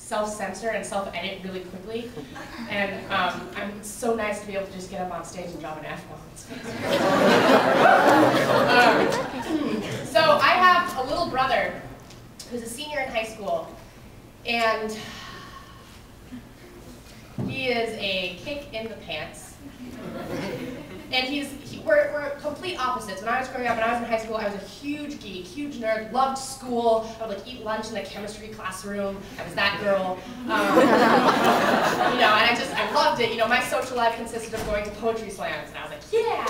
self-censor and self-edit really quickly, and I'm so nice to be able to just get up on stage and drop an F-bomb. So I have a little brother who's a senior in high school, and he is a kick in the pants. And we're complete opposites. When I was growing up, when I was in high school, I was a huge geek, huge nerd, loved school. I would like eat lunch in the chemistry classroom. I was that girl. You know, and I loved it. You know, my social life consisted of going to poetry slams, and I was like, yeah.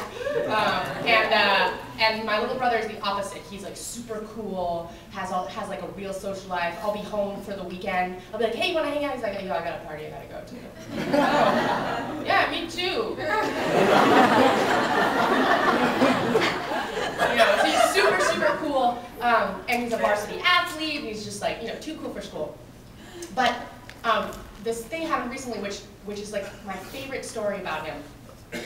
And my little brother is the opposite. He's like super cool, has like a real social life. I'll be home for the weekend. I'll be like, hey, you want to hang out? He's like, yo, I got a party I gotta go to. Oh, yeah, me too. You know, so he's super, super cool, and he's a varsity athlete, and he's just like, you know, too cool for school. But this thing happened recently, which is like my favorite story about him,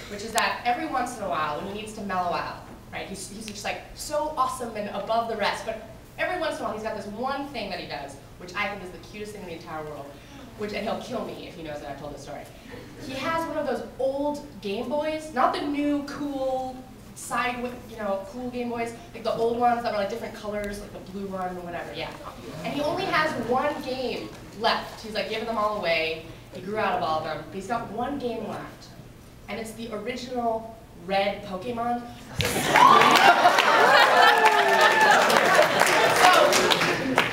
which is that every once in a while, when he needs to mellow out, right, he's just like so awesome and above the rest, but every once in a while he's got this one thing that he does, which I think is the cutest thing in the entire world, and he'll kill me if he knows that I've told this story. He has one of those old Game Boys, not the new cool cool Game Boys, like the old ones that were like different colors, like the blue one or whatever, yeah. And he only has one game left. He's like giving them all away. He grew out of all of them, but he's got one game left. And it's the original red Pokemon. So,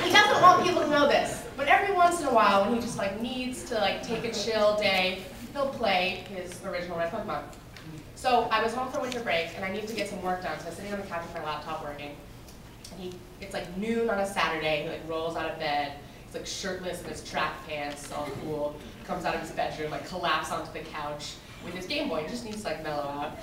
he doesn't want people to know this, but every once in a while when he just like needs to like take a chill day, he'll play his original red Pokemon. So I was home for winter break, and I needed to get some work done, so I was sitting on the couch with my laptop working. And it's like noon on a Saturday, he like rolls out of bed, he's like shirtless in his track pants, all cool, comes out of his bedroom, like collapses onto the couch with his Game Boy, and just needs to like mellow out.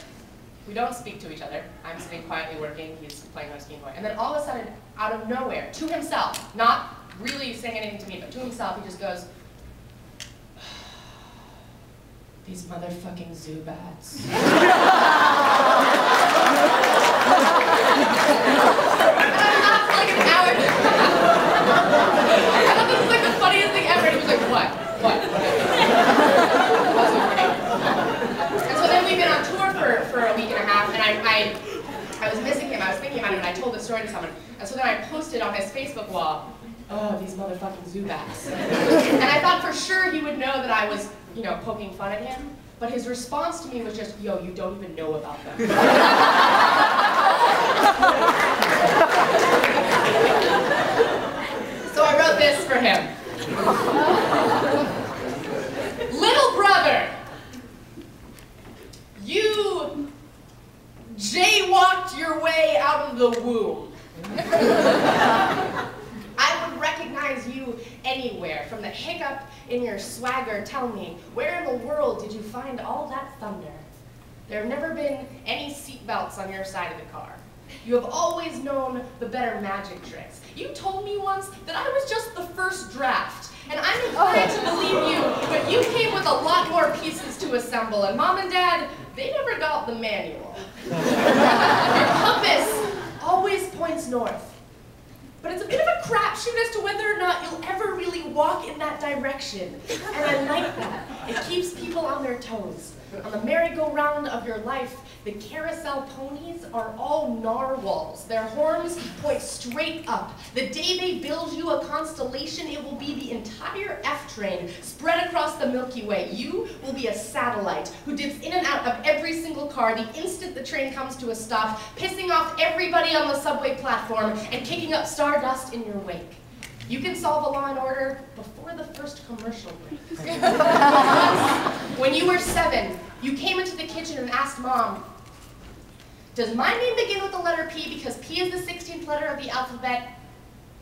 We don't speak to each other. I'm sitting quietly working, he's playing on his Game Boy. And then all of a sudden, out of nowhere, to himself, not really saying anything to me, but to himself, he just goes, these motherfucking Zubats. And I laughed for like an hour. I thought this was like the funniest thing ever. And he was like, what? And so then we've been on tour for a week and a half, and I was missing him. I was thinking about it, and I told the story to someone. And so then I posted on his Facebook wall, oh, these motherfucking Zubats. And I thought for sure he would know that I was, you know, poking fun at him, but his response to me was just, yo, you don't even know about them. So I wrote this for him. Little brother, you jaywalked your way out of the womb. I would recognize you anywhere, from the hiccup in your swagger. Tell me, where in the world did you find all that thunder? There have never been any seatbelts on your side of the car. You have always known the better magic tricks. You told me once that I was just the first draft, and I'm inclined to believe you, but you came with a lot more pieces to assemble, and Mom and Dad, they never got the manual. Your compass always points north. But it's a bit of a crapshoot as to whether or not you'll ever really walk in that direction. And I like that. It keeps people on their toes. On the merry-go-round of your life, the carousel ponies are all narwhals. Their horns point straight up. The day they build you a constellation, it will be the entire F-train spread across the Milky Way. You will be a satellite who dips in and out of every single car the instant the train comes to a stop, pissing off everybody on the subway platform and kicking up stardust in your wake. You can solve a Law and Order before the first commercial breaks. Once, when you were 7, you came into the kitchen and asked Mom, does my name begin with the letter P because P is the 16th letter of the alphabet,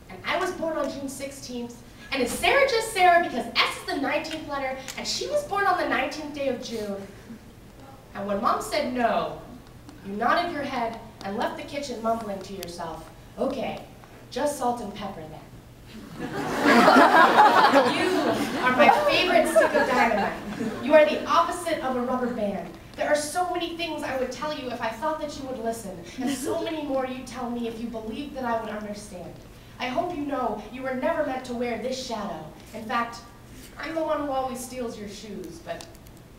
and I was born on June 16th, and is Sarah just Sarah because S is the 19th letter, and she was born on the 19th day of June? And when Mom said no, you nodded your head and left the kitchen mumbling to yourself, okay, just salt and pepper then. You are my favorite stick of dynamite. You are the opposite of a rubber band. There are so many things I would tell you if I thought that you would listen, and so many more you tell me if you believed that I would understand. I hope you know you were never meant to wear this shadow. In fact, I'm the one who always steals your shoes, but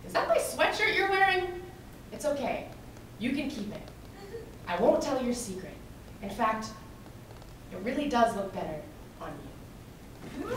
is that my sweatshirt you're wearing? It's okay. You can keep it. I won't tell your secret. In fact, it really does look better on you.